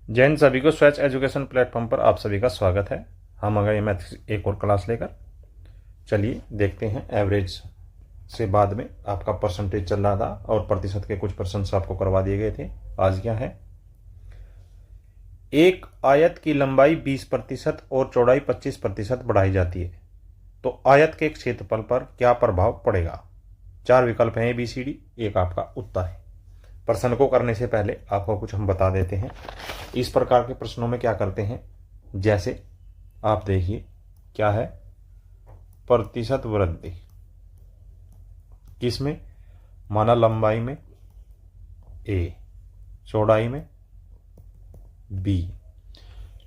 जैन सभी को स्वच्छ एजुकेशन प्लेटफॉर्म पर आप सभी का स्वागत है। हम आ गए मैथ्स एक और क्लास लेकर। चलिए देखते हैं। एवरेज से बाद में आपका परसेंटेज चल रहा था और प्रतिशत के कुछ प्रश्न आपको करवा दिए गए थे। आज क्या है, एक आयत की लंबाई 20% और चौड़ाई 25% बढ़ाई जाती है तो आयत के क्षेत्रफल पर क्या प्रभाव पड़ेगा। 4 विकल्प हैं ABCD, एक आपका उत्तर है। प्रश्न को करने से पहले आपको कुछ हम बता देते हैं। इस प्रकार के प्रश्नों में क्या करते हैं, जैसे आप देखिए क्या है, प्रतिशत वृद्धि किसमें, माना लंबाई में A, चौड़ाई में B,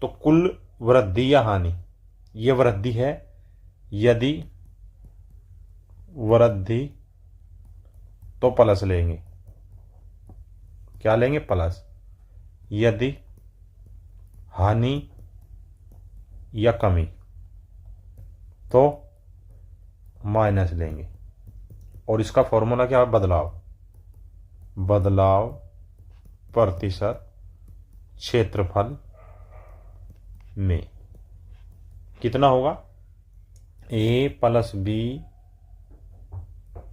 तो कुल वृद्धि या हानि, ये वृद्धि है। यदि वृद्धि तो प्लस लेंगे, क्या लेंगे, प्लस। यदि हानि या कमी तो माइनस लेंगे। और इसका फॉर्मूला क्या है, बदलाव प्रतिशत क्षेत्रफल में कितना होगा, A plus B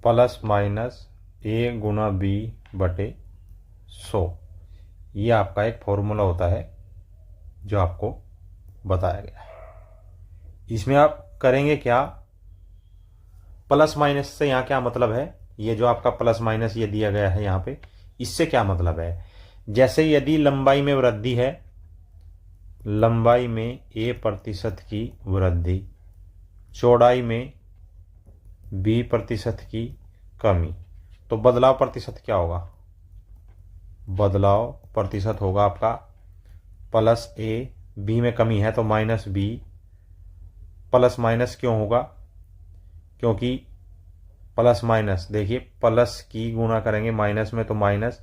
plus minus A Guna B बटे 100। ये आपका एक फॉर्मूला होता है जो आपको बताया गया है। इसमें आप करेंगे क्या, प्लस माइनस से यहाँ क्या मतलब है, ये जो आपका प्लस माइनस ये दिया गया है यहाँ पे, इससे क्या मतलब है। जैसे यदि लंबाई में वृद्धि है, लंबाई में A% की वृद्धि, चौड़ाई में B% की कमी, तो बदलाव प्रतिशत क्या होगा, बदलाव प्रतिशत होगा आपका प्लस A, B में कमी है तो माइनस B। प्लस माइनस क्यों होगा, क्योंकि प्लस माइनस, देखिए प्लस की गुणा करेंगे माइनस में तो माइनस,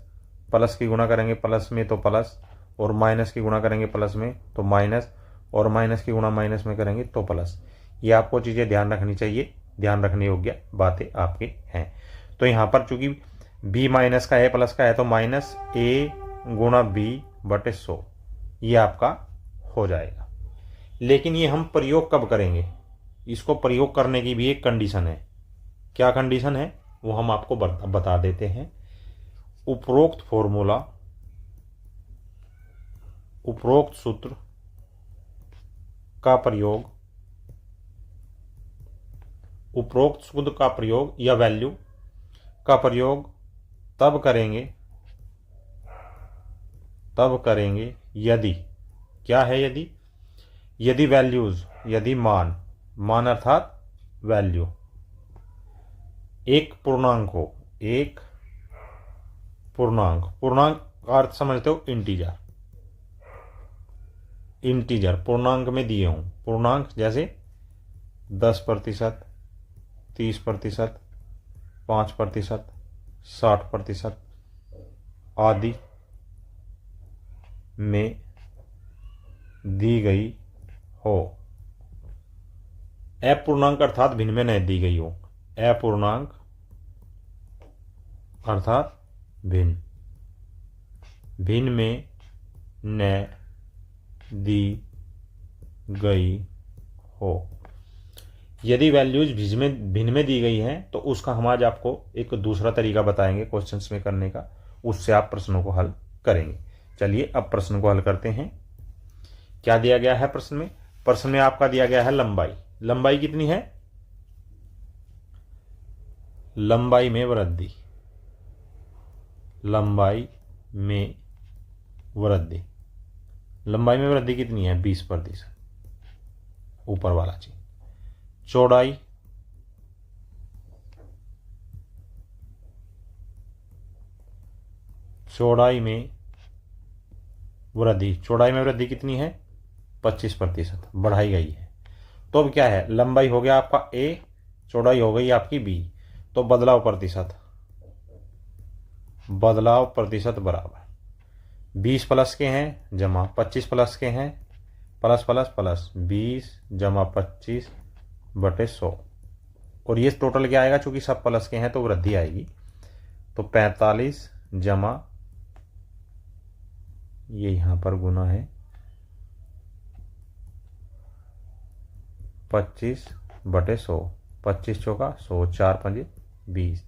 प्लस की गुणा करेंगे प्लस में तो प्लस, और माइनस की गुणा करेंगे प्लस में तो माइनस, और माइनस की गुणा माइनस में करेंगे तो प्लस। ये आपको चीज़ें ध्यान रखनी चाहिए, ध्यान रखने योग्य बातें आपके हैं। तो यहाँ पर चूंकि B माइनस का है प्लस का है तो माइनस A गुणा B बटे 100 ये आपका हो जाएगा। लेकिन ये हम प्रयोग कब करेंगे, इसको प्रयोग करने की भी एक कंडीशन है। क्या कंडीशन है वो हम आपको बता देते हैं। उपरोक्त फॉर्मूला, उपरोक्त सूत्र का प्रयोग, उपरोक्त सूत्र का प्रयोग या वैल्यू का प्रयोग तब करेंगे यदि, क्या है यदि वैल्यूज, यदि मान अर्थात वैल्यू एक पूर्णांक हो, एक पूर्णांक का अर्थ समझते हो, इंटीजर पूर्णांक में दिए हों, पूर्णांक जैसे 10%, 30%, 5%, 60% आदि में दी गई हो। अपूर्णांक अर्थात भिन्न में नहीं दी गई हो, अपूर्णांक अर्थात भिन्न में न दी गई हो। यदि वैल्यूज भिन्न में दी गई हैं तो उसका हम आज आपको एक दूसरा तरीका बताएंगे क्वेश्चंस में करने का, उससे आप प्रश्नों को हल करेंगे। चलिए अब प्रश्न को हल करते हैं। क्या दिया गया है प्रश्न में आपका दिया गया है लंबाई कितनी है, लंबाई में वृद्धि, लंबाई में वृद्धि कितनी है, 20%, ऊपर वाला चीज। चौड़ाई में वृद्धि कितनी है, 25% बढ़ाई गई है। तो अब क्या है, लंबाई हो गया आपका A, चौड़ाई हो गई आपकी B, तो बदलाव प्रतिशत बराबर 20 प्लस के हैं जमा 25 प्लस के हैं, प्लस 20 जमा 25 बटे 100, और ये टोटल क्या आएगा, चूंकि सब प्लस के हैं तो वृद्धि आएगी, तो 45 जमा ये यहाँ पर गुना है 25/100, 25 चौका 100, 4 पंजे 20,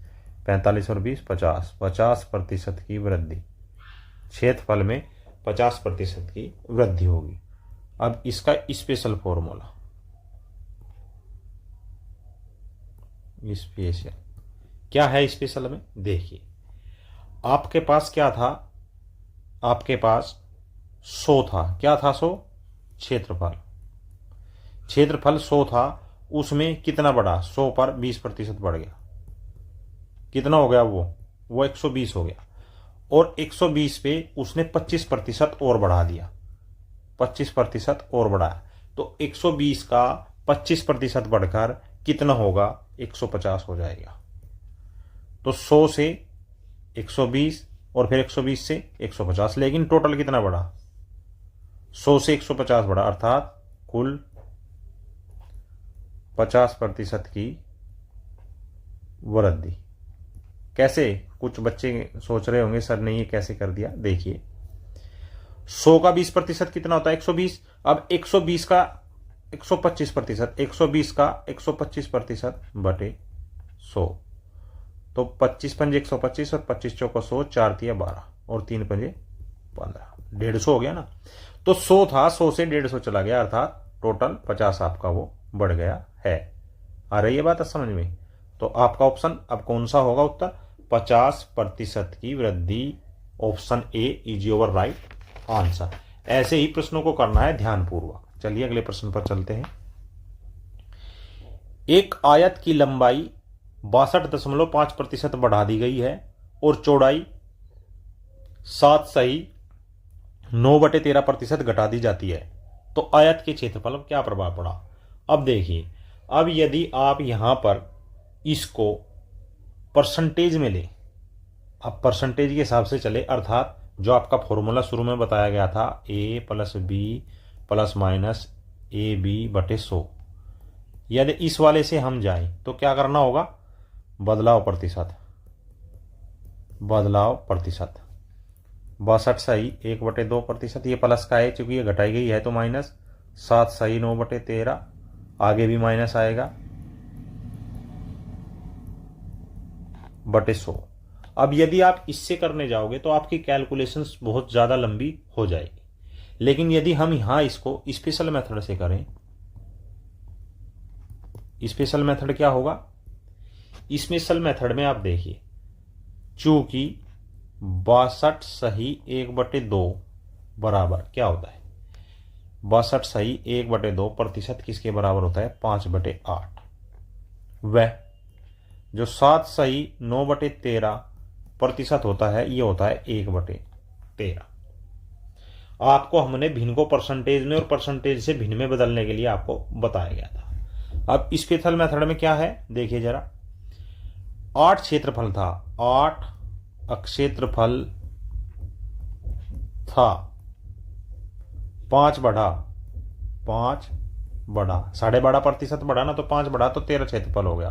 45 और 20 50, 50% की वृद्धि, क्षेत्रफल में 50% की वृद्धि होगी। अब इसका स्पेशल फॉर्मूला, स्पेशल क्या है स्पेशल में, देखिए आपके पास क्या था, आपके पास 100 था, क्या था 100, क्षेत्रफल, क्षेत्रफल 100 था, उसमें कितना बढ़ा, 100 पर 20% बढ़ गया, कितना हो गया वो 120 हो गया, और 120 पे उसने 25% और बढ़ा दिया, 25% और बढ़ाया, तो 120 का 25% बढ़कर कितना होगा, 150 हो जाएगा। तो 100 से 120 और फिर 120 से 150, लेकिन टोटल कितना बढ़ा, 100 से 150 बढ़ा, अर्थात कुल 50% की वृद्धि। कैसे, कुछ बच्चे सोच रहे होंगे सर ने ये कैसे कर दिया, देखिए 100 का 20% कितना होता है, 120, अब 120 का 125%, 120 का 125% बटे 100, तो 25 पंजे 125 और 25 चौका 100, 4 तिया 12 और 3 पंजे 15, 150 हो गया ना। तो 100 था, 100 से 150 चला गया, अर्थात टोटल 50 आपका वो बढ़ गया है। आ रही है बात समझ में। तो आपका ऑप्शन अब कौन सा होगा उत्तर, 50% की वृद्धि, option A is your right answer. ऐसे ही प्रश्नों को करना है ध्यानपूर्वक। चलिए अगले प्रश्न पर चलते हैं। एक आयत की लंबाई 62.5% बढ़ा दी गई है और चौड़ाई 7/9/13% घटा दी जाती है, तो आयत के क्षेत्रफल पर क्या प्रभाव पड़ा। अब देखिए, अब यदि आप यहां पर इसको परसेंटेज में ले, अब परसेंटेज के हिसाब से चले, अर्थात जो आपका फॉर्मूला शुरू में बताया गया था a + b ± ab/100, यदि इस वाले से हम जाएं तो क्या करना होगा, बदलाव प्रतिशत, 62 सही 1/2%, ये प्लस का है क्योंकि ये घटाई गई है तो माइनस, 7 सही 9/13, आगे भी माइनस आएगा बटे 100। अब यदि आप इससे करने जाओगे तो आपकी कैलकुलेशंस बहुत ज़्यादा लंबी हो जाएगी, लेकिन यदि हम यहां इसको स्पेशल मेथड से करें, स्पेशल मेथड क्या होगा, स्पेशल मेथड में आप देखिए, चूंकि 62 सही 1/2 बराबर क्या होता है, 62 सही 1/2% किसके बराबर होता है, 5/8, वह जो 7 सही 9/13% होता है, ये होता है 1/13। आपको हमने भिन्न को परसेंटेज में और परसेंटेज से भिन्न में बदलने के लिए आपको बताया गया था। अब स्पेशल मेथड में क्या है, देखिए जरा, 8 क्षेत्रफल था, 8 क्षेत्रफल था, 5 बढ़ा, 12.5% बढ़ा ना, तो 5 बढ़ा तो 13 क्षेत्रफल हो गया,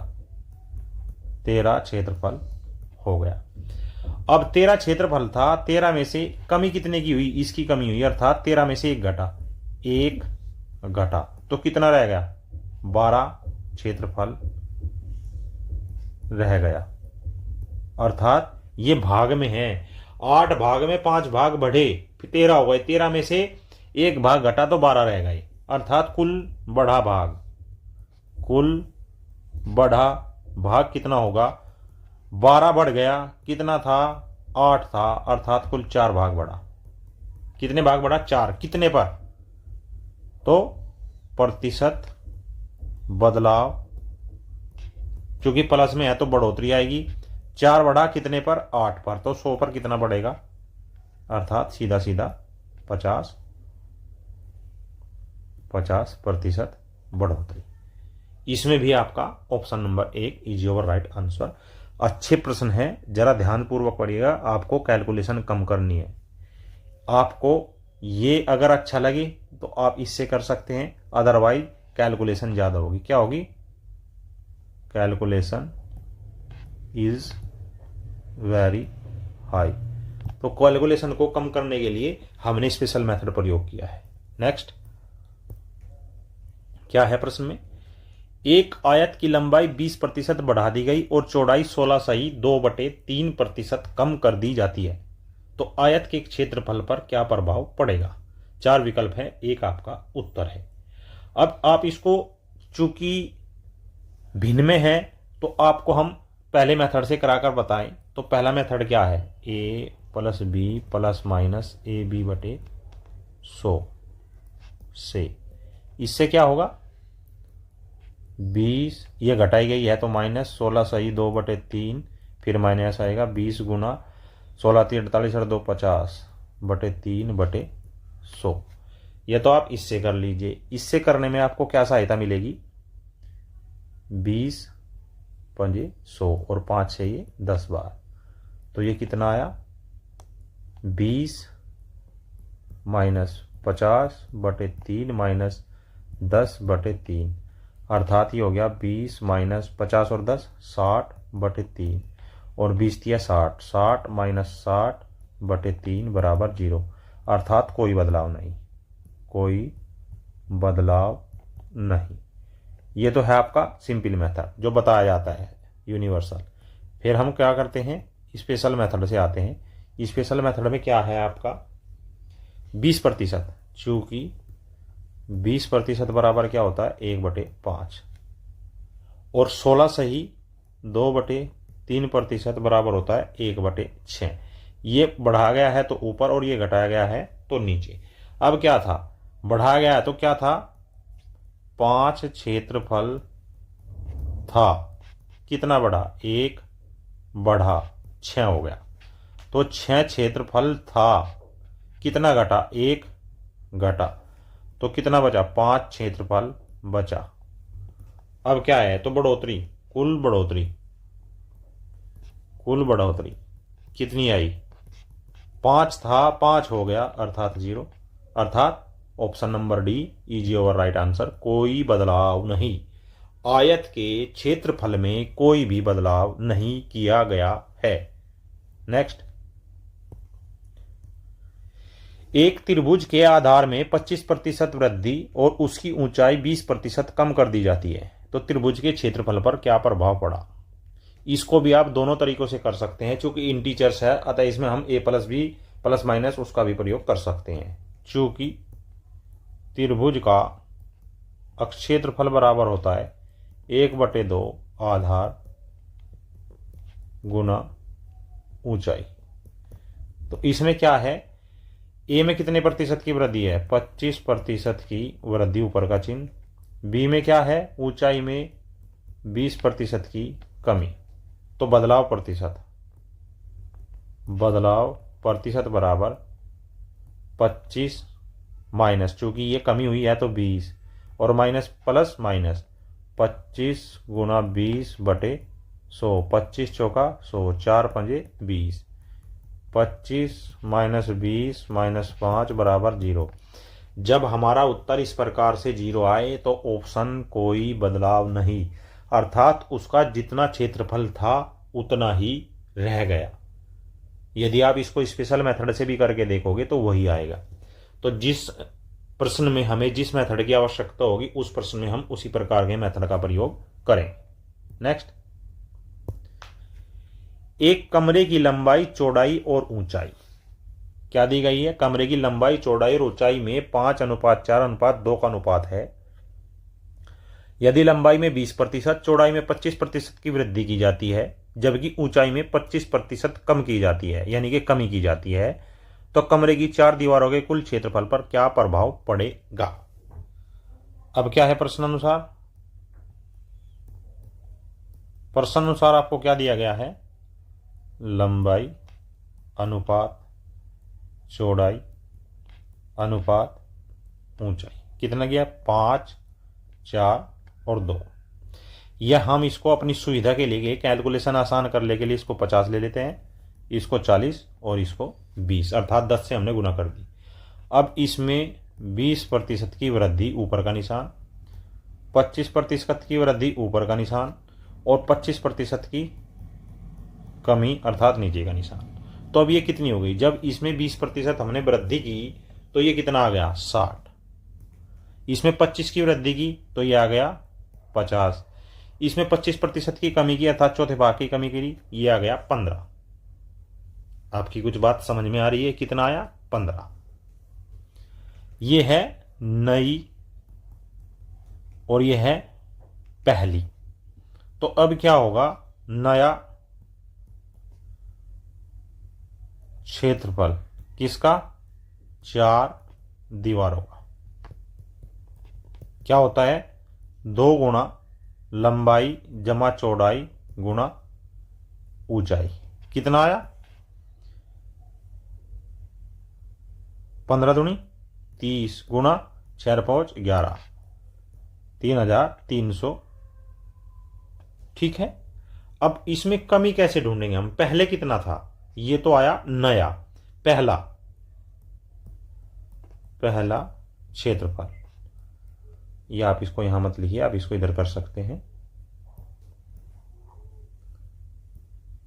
13 क्षेत्रफल हो गया। अब 13 क्षेत्रफल था, 13 में से कमी कितने की हुई, इसकी कमी हुई, अर्थात 13 में से 1 घटा, 1 घटा तो कितना रह गया, 12 क्षेत्रफल रह गया, अर्थात ये भाग में है, 8 भाग में 5 भाग बढ़े, फिर 13 हो गए, 13 में से 1 भाग घटा तो 12 रह गए, अर्थात कुल बढ़ा भाग कितना होगा, 12 बढ़ गया, कितना था 8 था, अर्थात कुल 4 भाग बढ़ा, कितने भाग बढ़ा, 4, कितने पर, तो प्रतिशत बदलाव, क्योंकि प्लस में है तो बढ़ोतरी आएगी, 4 बढ़ा कितने पर, 8 पर, तो 100 पर कितना बढ़ेगा, अर्थात सीधा 50% बढ़ोतरी। इसमें भी आपका option number 1 is your right answer. अच्छे प्रश्न है, जरा ध्यानपूर्वक पढ़िएगा, आपको कैलकुलेशन कम करनी है। आपको ये अगर अच्छा लगे तो आप इससे कर सकते हैं, अदरवाइज कैलकुलेशन ज़्यादा होगी, क्या होगी, कैलकुलेशन इज वेरी हाई। तो कैलकुलेशन को कम करने के लिए हमने स्पेशल मेथड प्रयोग किया है। नेक्स्ट क्या है प्रश्न में, एक आयत की लंबाई 20% बढ़ा दी गई और चौड़ाई 16/2/3% कम कर दी जाती है, तो आयत के क्षेत्रफल पर क्या प्रभाव पड़ेगा। 4 विकल्प है, एक आपका उत्तर है। अब आप इसको चूंकि भिन्न में है तो आपको हम पहले मेथड से कराकर बताएं। तो पहला मेथड क्या है, a + b ± ab/100 से, इससे क्या होगा 20, ये घटाई गई है तो -16/2/3, फिर माइनस आएगा 20 गुना 16 3 48 और 2 50/3/100। ये तो आप इससे कर लीजिए। इससे करने में आपको क्या सहायता मिलेगी, 20 पंजे 100 और 5 से ये 10 बार, तो ये कितना आया 20 - 50/3 - 10/3, अर्थात ये हो गया 20 - 50 और 10 60/3 और 20 दिया 60, 60 - 60/3 = 0, अर्थात कोई बदलाव नहीं, कोई बदलाव नहीं। ये तो है आपका सिंपल मेथड जो बताया जाता है यूनिवर्सल। फिर हम क्या करते हैं, स्पेशल मेथड से आते हैं। स्पेशल मेथड में क्या है आपका 20%, चूंकि 20% बराबर क्या होता है 1/5 और 16 सही 2/3% बराबर होता है 1/6। ये बढ़ा गया है तो ऊपर और ये घटाया गया है तो नीचे। अब क्या था, बढ़ाया गया है तो क्या था 5 क्षेत्रफल था, कितना बढ़ा 1 बढ़ा 6 हो गया, तो 6 क्षेत्रफल था, कितना घटा 1 घटा, तो कितना बचा 5 क्षेत्रफल बचा। अब क्या है तो बढ़ोतरी, कुल बढ़ोतरी कितनी आई 5 था 5 हो गया अर्थात 0, अर्थात option number D is your right answer, कोई बदलाव नहीं। आयत के क्षेत्रफल में कोई भी बदलाव नहीं किया गया है। नेक्स्ट, एक त्रिभुज के आधार में 25% वृद्धि और उसकी ऊंचाई 20% कम कर दी जाती है, तो त्रिभुज के क्षेत्रफल पर क्या प्रभाव पड़ा। इसको भी आप दोनों तरीकों से कर सकते हैं, चूंकि इंटीजर्स है अतः इसमें हम a + b ± उसका भी प्रयोग कर सकते हैं। चूंकि त्रिभुज का क्षेत्रफल बराबर होता है 1/2 आधार गुना ऊंचाई, तो इसमें क्या है ए में कितने प्रतिशत की वृद्धि है 25% की वृद्धि, ऊपर का चिन्ह। बी में क्या है ऊंचाई में 20% की कमी, तो बदलाव प्रतिशत बराबर 25 माइनस, चूंकि ये कमी हुई है तो 20 और माइनस प्लस माइनस 25 गुना 20/100, 25 चौका 100, 4 पंजे 20, 25 - 20 - 5 = 0। जब हमारा उत्तर इस प्रकार से 0 आए तो ऑप्शन कोई बदलाव नहीं, अर्थात उसका जितना क्षेत्रफल था उतना ही रह गया। यदि आप इसको स्पेशल मेथड से भी करके देखोगे तो वही आएगा। तो जिस प्रश्न में हमें जिस मेथड की आवश्यकता होगी उस प्रश्न में हम उसी प्रकार के मेथड का प्रयोग करें। नेक्स्ट, एक कमरे की लंबाई चौड़ाई और ऊंचाई क्या दी गई है, कमरे की लंबाई चौड़ाई और ऊंचाई में 5:4:2 का अनुपात है। यदि लंबाई में 20%, चौड़ाई में 25% की वृद्धि की जाती है, जबकि ऊंचाई में 25% कम की जाती है, यानी कि कमी की जाती है, तो कमरे की 4 दीवारों के कुल क्षेत्रफल पर क्या प्रभाव पड़ेगा। अब क्या है प्रश्नानुसार आपको क्या दिया गया है, लंबाई अनुपात चौड़ाई अनुपात ऊंचाई कितना गया 5, 4 और 2। यह हम इसको अपनी सुविधा के लिए कैलकुलेशन आसान करने के लिए इसको 50 ले लेते हैं, इसको 40 और इसको 20, अर्थात 10 से हमने गुना कर दी। अब इसमें 20% की वृद्धि ऊपर का निशान, 25% की वृद्धि ऊपर का निशान और 25% की कमी अर्थात नीचे का निशान। तो अब ये कितनी हो गई, जब इसमें 20% हमने वृद्धि की तो ये कितना आ गया 60, इसमें 25 की वृद्धि की तो ये आ गया 50, इसमें 25% की कमी की अर्थात चौथे भाग की कमी करी, ये आ गया 15। आपकी कुछ बात समझ में आ रही है, कितना आया 15। ये है नई और ये है पहली। तो अब क्या होगा, नया क्षेत्रफल किसका, 4 दीवारों का। क्या होता है, 2 गुणा लंबाई जमा चौड़ाई गुणा ऊंचाई, कितना आया 15 दूनी 30 गुणा 4 5 11, 3300। ठीक है, अब इसमें कमी कैसे ढूंढेंगे हम, पहले कितना था, ये तो आया नया, पहला क्षेत्रफल, या आप इसको यहां मत लिखिए, आप इसको इधर कर सकते हैं।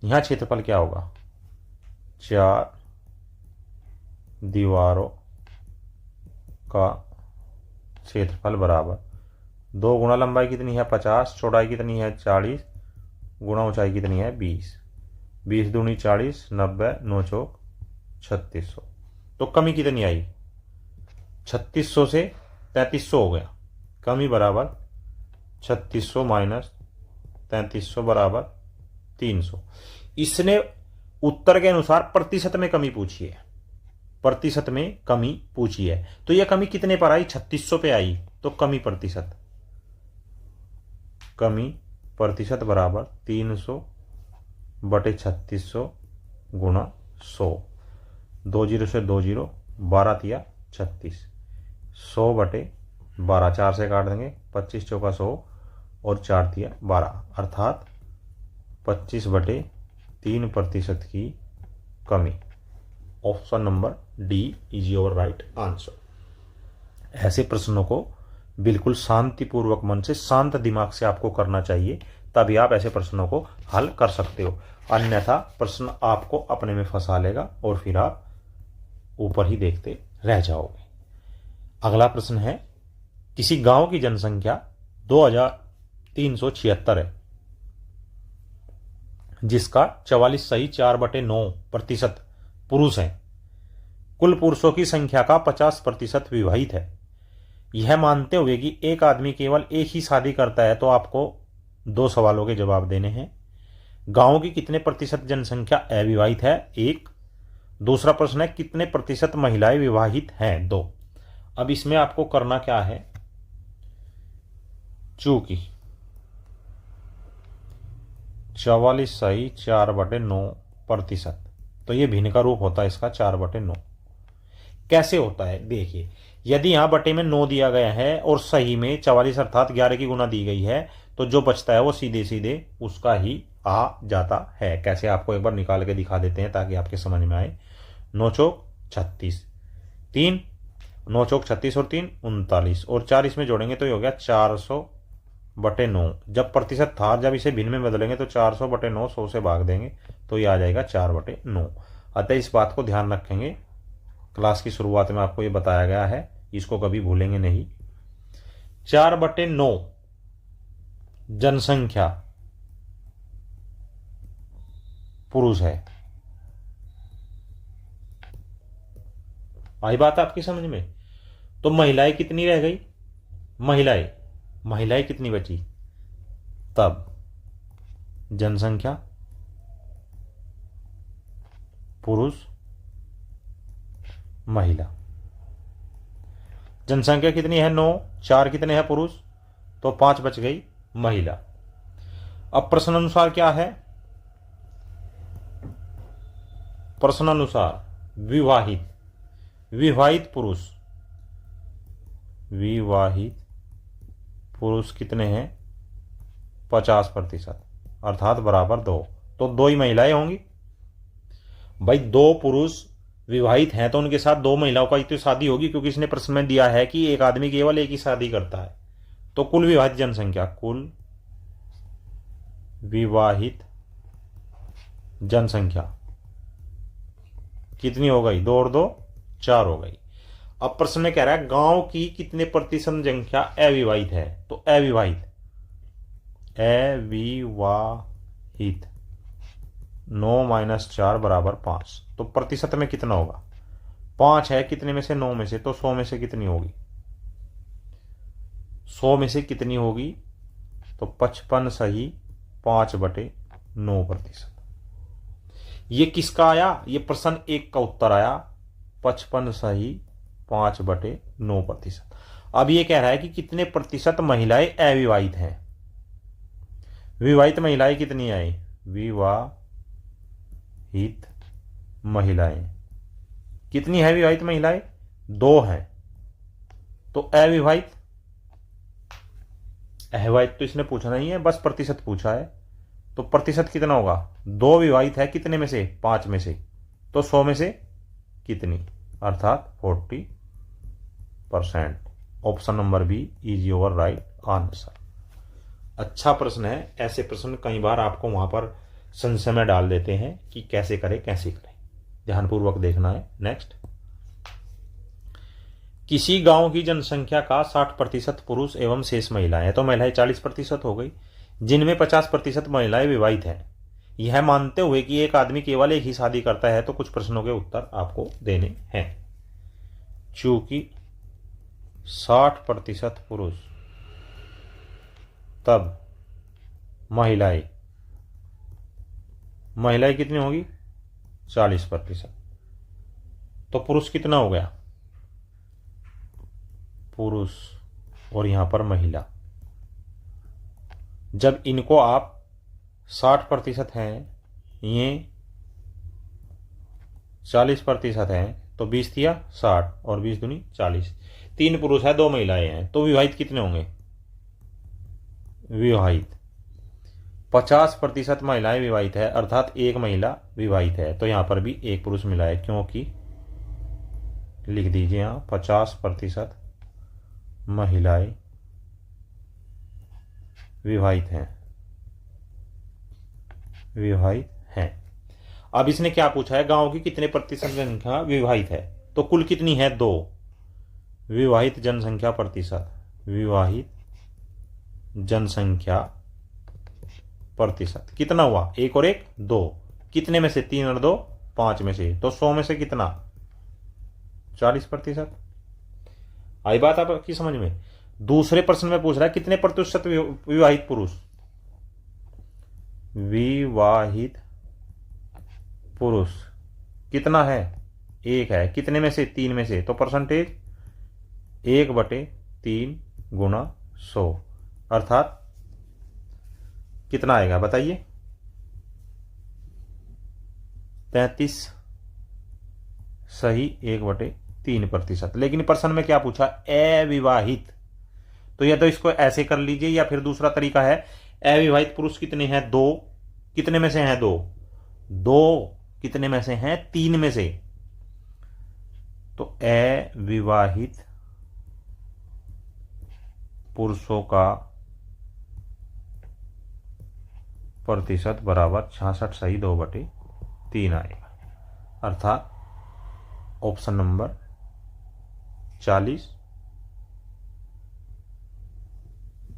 यहां क्षेत्रफल क्या होगा, 4 दीवारों का क्षेत्रफल बराबर 2 गुणा लंबाई कितनी है 50, चौड़ाई कितनी है 40 गुणा ऊंचाई कितनी है 20, 20 दूनी 40, 90 9 चौक 3600। तो कमी कितनी आई, 3600 से 3300 हो गया, कमी बराबर 3600 माइनस 3300 बराबर 300। इसने उत्तर के अनुसार प्रतिशत में कमी पूछी है, प्रतिशत में कमी पूछी है। तो यह कमी कितने पर आई, 3600 पे आई, तो कमी प्रतिशत बराबर 300 बटे 3600 गुणा 100, 2 जीरो से 2 जीरो, 12 तिया 36, 100 बटे 12, 4 से काट देंगे, 25 चौका 100 और 4 तिया 12, अर्थात 25 बटे 3% की कमी। Option number D is your right answer. ऐसे प्रश्नों को बिल्कुल शांतिपूर्वक मन से, शांत दिमाग से आपको करना चाहिए, तभी आप ऐसे प्रश्नों को हल कर सकते हो, अन्यथा प्रश्न आपको अपने में फंसा लेगा और फिर आप ऊपर ही देखते रह जाओगे। अगला प्रश्न है, किसी गांव की जनसंख्या 2376 है, जिसका 44 सही 4/9% पुरुष हैं। कुल पुरुषों की संख्या का 50% विवाहित है। यह मानते हुए कि एक आदमी केवल एक ही शादी करता है, तो आपको 2 सवालों के जवाब देने हैं। गांव की कितने प्रतिशत जनसंख्या अविवाहित है, 1। दूसरा प्रश्न है, कितने प्रतिशत महिलाएं विवाहित हैं, 2। अब इसमें आपको करना क्या है, चूंकि 44 सही 4/9%, तो ये भिन्न का रूप होता है इसका 4/9। कैसे होता है देखिए, यदि यहां बटे में 9 दिया गया है और सही में 44 अर्थात 11 की गुना दी गई है, तो जो बचता है वो सीधे सीधे उसका ही आ जाता है। कैसे, आपको एक बार निकाल के दिखा देते हैं ताकि आपके समझ में आए। 9 चौक 36, 3 9 चौक 36 और 3 39 और 4 इसमें जोड़ेंगे तो ये हो गया 400/9। जब प्रतिशत था, जब इसे भिन्न में बदलेंगे तो 400/9 100 से भाग देंगे तो ये आ जाएगा 4/9। अतः इस बात को ध्यान रखेंगे, क्लास की शुरुआत में आपको ये बताया गया है, इसको कभी भूलेंगे नहीं। 4/9 जनसंख्या पुरुष है। आई बात आपकी समझ में। तो महिलाएं कितनी रह गई, महिलाएं कितनी बची, तब जनसंख्या पुरुष महिला, जनसंख्या कितनी है 9, 4 कितने हैं पुरुष, तो 5 बच गई महिला। अब प्रश्न अनुसार क्या है, प्रश्न अनुसार विवाहित पुरुष कितने हैं 50% अर्थात बराबर 2, तो 2 ही महिलाएं होंगी। भाई 2 पुरुष विवाहित हैं तो उनके साथ 2 महिलाओं का तो शादी होगी, क्योंकि इसने प्रश्न में दिया है कि एक आदमी केवल एक ही शादी करता है। तो कुल विवाहित जनसंख्या कितनी हो गई, 2 और 2 4 हो गई। अब प्रश्न में कह रहा है गांव की कितने प्रतिशत जनसंख्या अविवाहित है। तो अविवाहित 9 माइनस 4 बराबर 5। तो प्रतिशत में कितना होगा, 5 है कितने में से, 9 में से, तो 100 में से कितनी होगी, 100 में से कितनी होगी, तो 55 सही 5/9%। ये किसका आया, ये प्रश्न 1 का उत्तर आया 55 सही 5/9%। अब ये कह रहा है कि कितने प्रतिशत महिलाएं अविवाहित हैं। विवाहित महिलाएं कितनी आई, विवाहित महिलाएं कितनी है, विवाहित महिलाएं 2 हैं। तो अविवाहित तो इसने पूछा नहीं है, बस प्रतिशत पूछा है। तो प्रतिशत कितना होगा, 2 विवाहित है कितने में से, 5 में से, तो 100 में से कितनी, अर्थात 40%। Option number B is your right answer. अच्छा प्रश्न है, ऐसे प्रश्न कई बार आपको वहां पर संशय में डाल देते हैं कि कैसे करें कैसे करें, ध्यानपूर्वक देखना है। नेक्स्ट, किसी गांव की जनसंख्या का 60% पुरुष एवं शेष महिलाएं हैं। तो महिलाएं 40% हो गई, जिनमें 50% महिलाएं विवाहित हैं। यह मानते हुए कि एक आदमी केवल एक ही शादी करता है, तो कुछ प्रश्नों के उत्तर आपको देने हैं। चूंकि 60% पुरुष, तब महिलाएं कितनी होगी, 40%। तो पुरुष कितना हो गया, पुरुष और यहां पर महिला। जब इनको आप 60% हैं, ये 40% हैं, तो 20 दिया 60 और 20 दूनी 40। 3 पुरुष है 2 महिलाएं हैं, तो विवाहित कितने होंगे, विवाहित 50% महिलाएं विवाहित है, अर्थात 1 महिला विवाहित है। तो यहां पर भी 1 पुरुष मिला है, क्योंकि लिख दीजिए यहां 50% महिलाएं विवाहित हैं। अब इसने क्या पूछा है, गांव की कितने प्रतिशत जनसंख्या विवाहित है। तो कुल कितनी है, 2 विवाहित जनसंख्या प्रतिशत, विवाहित जनसंख्या प्रतिशत कितना हुआ, 1 और 1 2, कितने में से, 3 और 2 5 में से, तो 100 में से कितना, 40%। आई बात आपकी समझ में। दूसरे प्रश्न में पूछ रहा है कितने प्रतिशत विवाहित पुरुष, विवाहित पुरुष कितना है, 1 है कितने में से, 3 में से, तो परसेंटेज 1/3 गुणा 100, अर्थात कितना आएगा बताइए, 33 सही 1/3%। लेकिन प्रश्न में क्या पूछा, अविवाहित। तो या तो इसको ऐसे कर लीजिए, या फिर दूसरा तरीका है, अविवाहित पुरुष कितने हैं, 2, कितने में से हैं, 2 कितने में से हैं, 3 में से। तो अविवाहित पुरुषों का प्रतिशत बराबर 66 सही 2/3 आएगा, अर्थात ऑप्शन नंबर 40।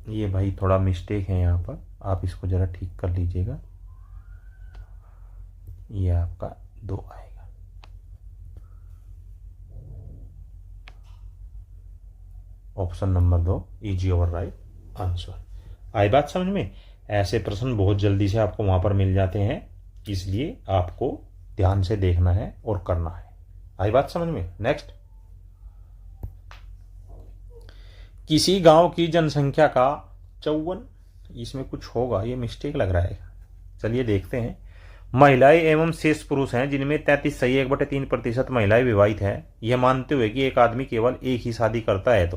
ये भाई थोड़ा मिस्टेक है यहाँ पर, आप इसको जरा ठीक कर लीजिएगा। ये आपका 2 आएगा। Option number 2 is your right answer. आई बात समझ में। ऐसे प्रश्न बहुत जल्दी से आपको वहां पर मिल जाते हैं, इसलिए आपको ध्यान से देखना है और करना है। आई बात समझ में। नेक्स्ट, किसी गांव की जनसंख्या का 54, इसमें कुछ होगा, ये मिस्टेक लग रहा है, चलिए देखते हैं। महिलाएं एवं शेष पुरुष हैं, जिनमें 33 सही 1/3% महिलाएं विवाहित हैं। यह मानते हुए कि एक आदमी केवल एक ही शादी करता है,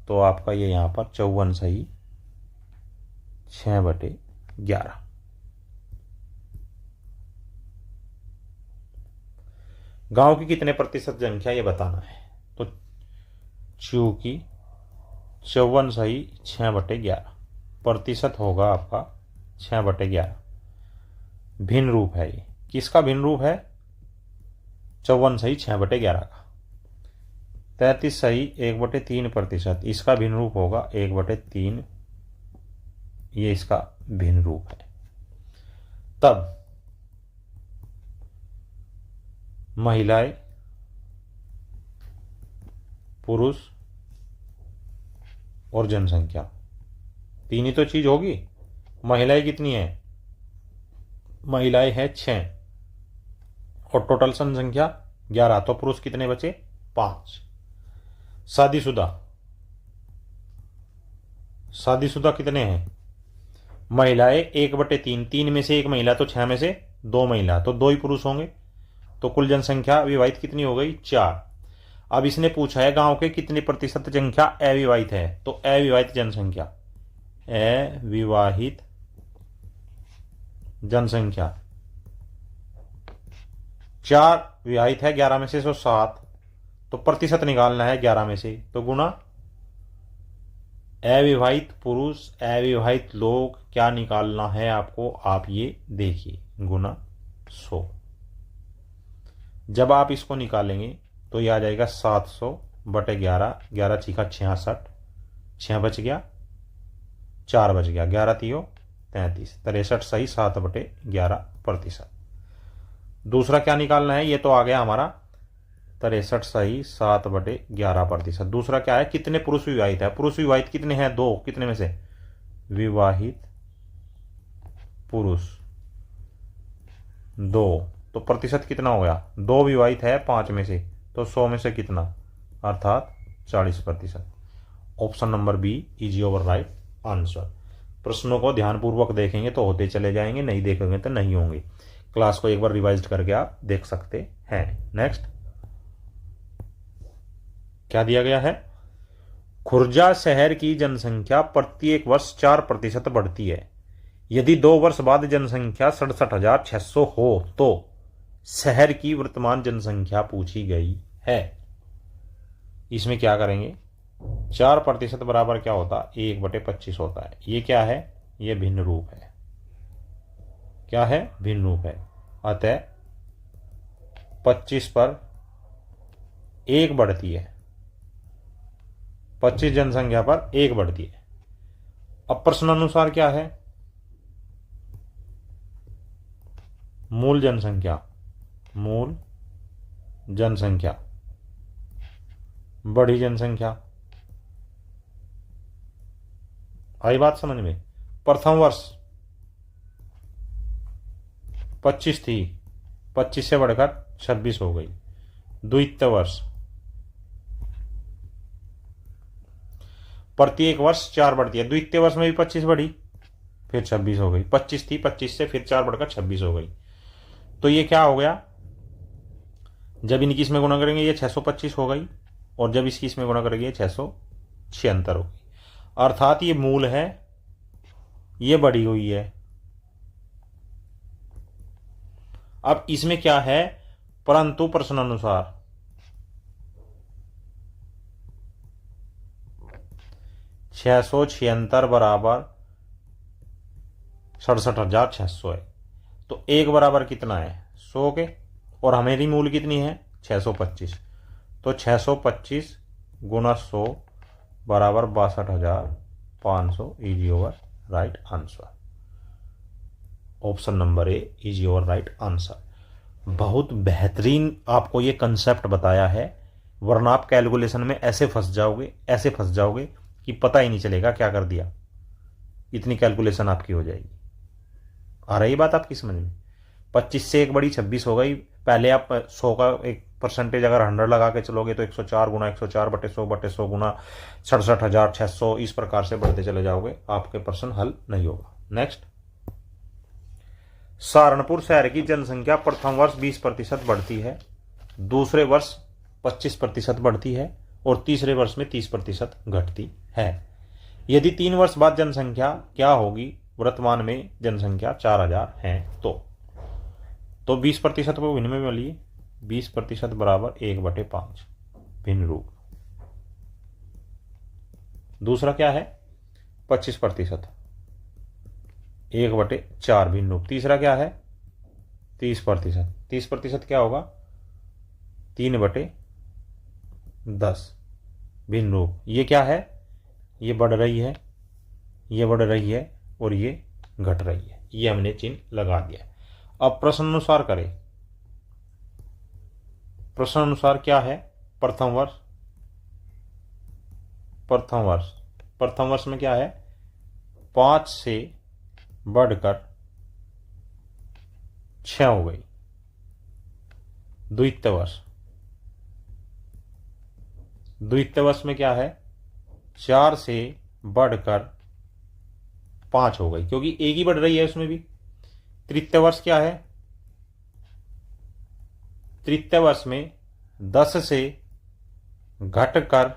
तो आपका ये यहां पर 54 सही 6/11। गांव की कितने प्रतिशत जनसंख्या ये बताना है। तो चूंकि 54 सही 6/11, प्रतिशत होगा आपका 6/11। भिन्न रूप है, ये किसका भिन्न रूप है, 54 सही 6/11 का। 33 सही 1/3%। इसका भिन्न रूप होगा 1/3। ये इसका भिन्न रूप है। तब महिलाएं, पुरुष और जनसंख्या, तीन ही तो चीज होगी। महिलाएं कितनी है? महिलाएं है 6 और टोटल जनसंख्या 11। तो पुरुष कितने बचे? 5। शादीशुदा, शादीशुदा कितने हैं? महिलाएं 1/3। 3 में से 1 महिला तो 6 में से 2 महिला, तो 2 ही पुरुष होंगे। तो कुल जनसंख्या विवाहित कितनी हो गई? 4। अब इसने पूछा है गांव के कितने प्रतिशत जनसंख्या अविवाहित है। तो अविवाहित जनसंख्या, अविवाहित जनसंख्या 4 विवाहित है, 11 में से 7। तो प्रतिशत निकालना है 11 में से, तो गुणा अविवाहित पुरुष अविवाहित लोग, क्या निकालना है आपको, आप ये देखिए, गुणा 100। जब आप इसको निकालेंगे तो ये आ जाएगा 700/11। 11 छीका 66, 6 बच गया, 4 बच गया, 11 3 33, 63 सही 7/11%। दूसरा क्या निकालना है? ये तो आ गया हमारा 63 सही 7/11%। दूसरा क्या है? कितने पुरुष विवाहित है? पुरुष विवाहित कितने हैं? 2। कितने में से? विवाहित पुरुष 2। तो प्रतिशत कितना हो गया? 2 विवाहित है 5 में से, तो 100 में से कितना, अर्थात 40%। Option number B is your right answer. प्रश्नों को ध्यानपूर्वक देखेंगे तो होते चले जाएंगे, नहीं देखेंगे तो नहीं होंगे। क्लास को एक बार रिवाइज करके आप देख सकते हैं। नेक्स्ट क्या दिया गया है? खुर्जा शहर की जनसंख्या प्रत्येक वर्ष 4% बढ़ती है। यदि 2 वर्ष बाद जनसंख्या 67,600 हो तो शहर की वर्तमान जनसंख्या पूछी गई है। इसमें क्या करेंगे? 4% बराबर क्या होता? 1/25 होता है। ये क्या है? ये भिन्न रूप है। क्या है? भिन्न रूप है। अतः 25 पर 1 बढ़ती है, 25 जनसंख्या पर 1 बढ़ती है। अब प्रश्नानुसार क्या है? मूल जनसंख्या, मूल जनसंख्या, बढ़ी जनसंख्या। आई बात समझ में? प्रथम वर्ष 25 थी, 25 से बढ़कर 26 हो गई। द्वितीय वर्ष प्रत्येक वर्ष 4 बढ़ती है। द्वितीय वर्ष में भी 25 बढ़ी, फिर 26 हो गई। 25 थी, 25 से फिर 4 बढ़कर 26 हो गई। तो ये क्या हो गया? जब इनकी इसमें गुणा करेंगे ये 625 हो गई, और जब इसकी इसमें गुणा करेंगे 676 हो गई। अर्थात ये मूल है, ये बढ़ी हुई है। अब इसमें क्या है? परंतु प्रश्नानुसार 676 बराबर 67,600 है। तो 1 बराबर कितना है? 100 के, और हमारी मूल कितनी है? 625। तो 625 गुणा 100 बराबर 62,500 is your right answer. Option number A is your right answer. बहुत बेहतरीन आपको ये कंसेप्ट बताया है, वरना आप कैलकुलेशन में ऐसे फंस जाओगे, ऐसे फंस जाओगे कि पता ही नहीं चलेगा क्या कर दिया। इतनी कैलकुलेशन आपकी हो जाएगी। आ रही बात आपकी समझ में? 25 से 1 बढ़ी 26 हो गई। पहले आप 100 का एक परसेंटेज अगर 100 लगा के चलोगे तो 104 गुना 104/100/100 गुना 67,600, इस प्रकार से बढ़ते चले जाओगे, आपके प्रश्न हल नहीं होगा। नेक्स्ट, सहारनपुर शहर की जनसंख्या प्रथम वर्ष 20% बढ़ती है, दूसरे वर्ष 25% बढ़ती है, और तीसरे वर्ष में 30% घटती है। यदि 3 वर्ष बाद जनसंख्या क्या होगी? वर्तमान में जनसंख्या 4,000 है। तो 20% को भिन्न में लिए 20% बराबर 1/5 भिन्न रूप। दूसरा क्या है? 25% 1/4 भिन्न रूप। तीसरा क्या है? 30%। 30% क्या होगा? 3/10 भिन्न रूप। ये क्या है, ये बढ़ रही है, ये बढ़ रही है और ये घट रही है। ये हमने चिन्ह लगा दिया। अब प्रश्न अनुसार करें। प्रश्न अनुसार क्या है, प्रथम वर्ष, प्रथम वर्ष में क्या है, 5 से बढ़कर 6 हो गई। द्वितीय वर्ष में क्या है, 4 से बढ़कर 5 हो गई, क्योंकि एक ही बढ़ रही है उसमें भी। तृतीय वर्ष क्या है, तृतीय वर्ष में 10 से घटकर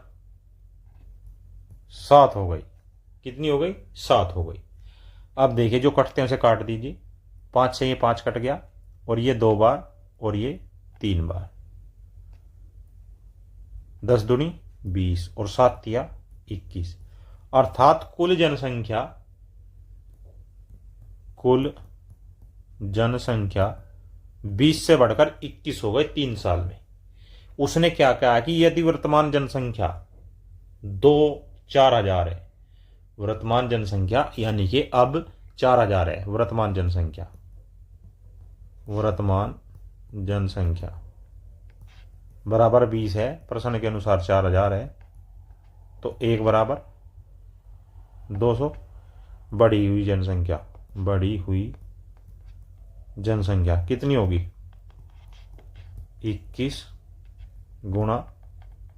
7 हो गई। कितनी हो गई, 7 हो गई। अब देखिए जो कटते हैं उसे काट दीजिए। 5 से ये 5 कट गया और ये 2 बार और ये 3 बार। 10 दूनी 20 और 7 तिया 21। अर्थात कुल जनसंख्या 20 से बढ़कर 21 हो गए 3 साल में। उसने क्या कहा कि यदि वर्तमान जनसंख्या 4,000 है, वर्तमान जनसंख्या यानी कि अब 4,000 है वर्तमान जनसंख्या बराबर 20 है, प्रश्न के अनुसार 4,000 है, तो 1 बराबर 200। बढ़ी हुई जनसंख्या कितनी होगी, 21 गुणा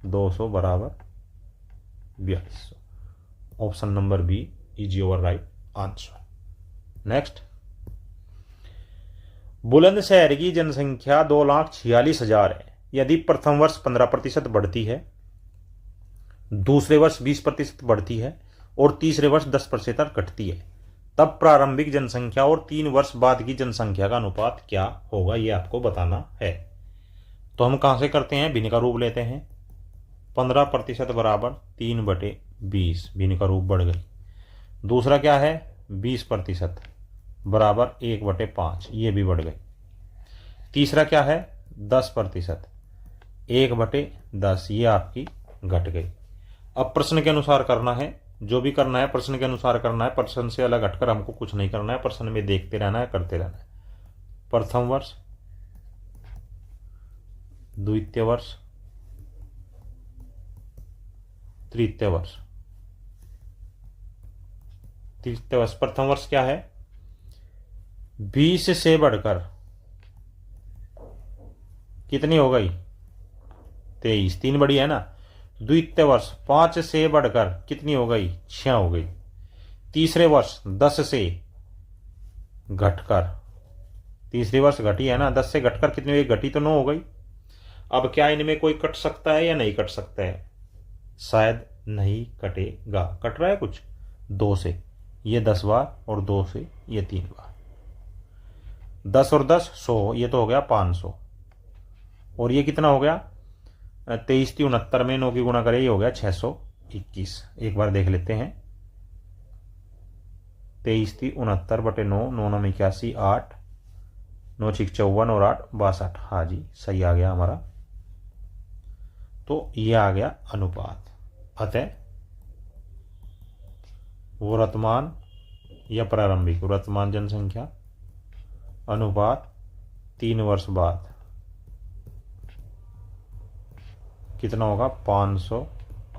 200 बराबर 4200। Option number B is your right answer. Next, Bulandshahr की जनसंख्या 2,46,000 है। यदि प्रथम वर्ष 15% बढ़ती है, दूसरे वर्ष 20% बढ़ती है और तीसरे वर्ष 10% घटती है, तब प्रारंभिक जनसंख्या और 3 वर्ष बाद की जनसंख्या का अनुपात क्या होगा, यह आपको बताना है। तो हम कहां से करते हैं, भिन्न का रूप लेते हैं। 15% बराबर 3/20, भिन्न का रूप बढ़ गई। दूसरा क्या है, 20% बराबर 1/5, ये भी बढ़ गई। तीसरा क्या है, 10%, 1/10, ये आपकी घट गई। अब प्रश्न के अनुसार करना है, जो भी करना है प्रश्न के अनुसार करना है। प्रश्न से अलग हटकर हमको कुछ नहीं करना है, प्रश्न में देखते रहना है, करते रहना है। प्रथम वर्ष, द्वितीय वर्ष, तृतीय वर्ष। प्रथम वर्ष क्या है, 20 से बढ़कर कितनी हो गई, 23, 3 बड़ी है ना। द्वितीय वर्ष 5 से बढ़कर कितनी हो गई, 6 हो गई। तीसरे वर्ष 10 से घटकर, तीसरी वर्ष घटी है ना, 10 से घटकर कितनी हुई, घटी तो 9 हो गई। अब क्या इनमें कोई कट सकता है या नहीं कट सकता है, शायद नहीं कटेगा। कट रहा है कुछ, 2 से ये 10 बार और 2 से ये 3 बार। 10 और 10 100, ये तो हो गया 500। और ये कितना हो गया, 23 × 69 में 9 की गुणा करें, ये हो गया 621। एक बार देख लेते हैं, 23 × 69/9, 9 × 81, 8, 9 × 6 = 54 और 8 = 62। हाँ जी, सही आ गया हमारा। तो ये आ गया अनुपात। अतः वर्तमान या प्रारंभिक, वर्तमान जनसंख्या अनुपात 3 वर्ष बाद कितना होगा, 500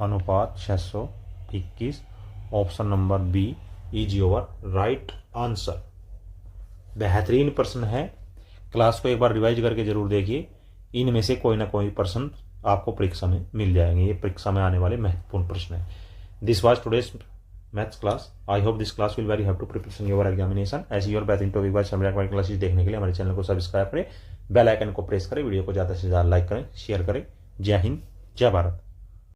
अनुपात 621। Option number B is your right answer. बेहतरीन प्रश्न है, क्लास को एक बार रिवाइज करके जरूर देखिए। इनमें से कोई ना कोई प्रश्न आपको परीक्षा में मिल जाएंगे। ये परीक्षा में आने वाले महत्वपूर्ण प्रश्न है। This was today's maths class. I hope this class will very help to preparation your examination. ऐसी और बेहतरीन टॉपिक वाइज क्लासेस देखने के लिए हमारे चैनल को सब्सक्राइब करें, बेल आइकन को प्रेस करें, वीडियो को ज़्यादा से ज़्यादा लाइक करें, शेयर करें। जय हिंद, जय भारत।